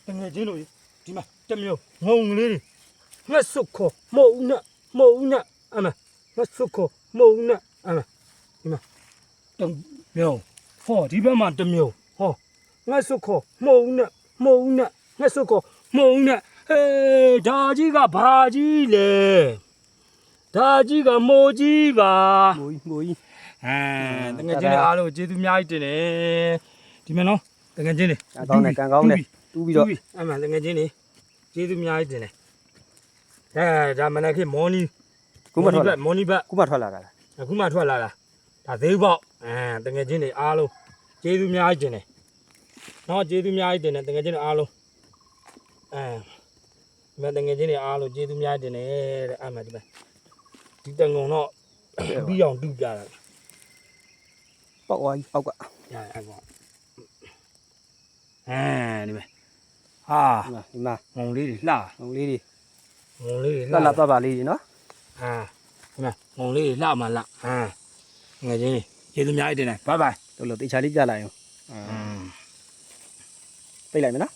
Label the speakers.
Speaker 1: တငယ်ချင်းတို့ဒီမှာတမျိုးငုံလေးတွေငှက်စုတ်ခေါ်မဟုတ်နဲ့မဟုတ်နဲ့အမငှက်စုတ်ခေါ်မဟုတ်နဲ့အမဒီမှာတမျိုးဟောဒီဘက်မှာတမျိုးဟောငှက်စုတ်ခေါ်မဟုတ်နဲ့ငှက်စုတ်ခေါ်မဟုတ်နဲ့ဒါကြီးကဘာကြီးလဲဒါကြီးကမိုးကြီးပါ
Speaker 2: မိုးကြီး
Speaker 1: တငယ်ချင်းတွေအားလုံးကျေးဇူးအများကြီးတင်တယ်ဒီမှာနော်တငယ်ချင်းတွေ
Speaker 2: ကောင်းတယ်ကန်ကောင်းတယ်တူးပြီးတော့
Speaker 1: အမှန်တငယ်ချင်းတွေကျေးဇူးအများကြီးတင်တယ်ဒါမနက်ခေတ်မော်နီ
Speaker 2: ခုမှထွက်လာ
Speaker 1: မော်နီဘက်
Speaker 2: ခုမှထွက်လာတာ
Speaker 1: အခုမှထွက်လာတာဒါသေးပေါ့တငယ်ချင်းတွေအားလုံးကျေးဇူးအများကြီးတင်တယ်နော်ကျေးဇူးအများကြီးတင်တယ်တငယ်ချင်းတွေအားလုံးဒီမှာတငယ်ချင်းတွေအားလုံးကျေးဇူးအများကြီးတင်တယ်တဲ့အမှန်ဒီတငုံတော့ပြီးအောင်တူပြတာ
Speaker 2: ပေါက်သွားပြီပေါက်က
Speaker 1: အဲ့ပေါ့ဒီမှာဟာ
Speaker 2: ဒီမှာ
Speaker 1: ငုံလေးတွေလှ
Speaker 2: ငုံလေးတွေ
Speaker 1: ငုံလေးတွေ
Speaker 2: လှသွားပါလေးတွေနော်
Speaker 1: ဒီမှာငုံလေးတွေလှမှလှငယ်ချင်းတွေကျေးဇူးအများကြီးတင်တယ်ဘိုင်ဘိုင်
Speaker 2: တို့လို့တေချာလေးပြလိုက်အောင်ပိတ်လိုက်မယ်နော်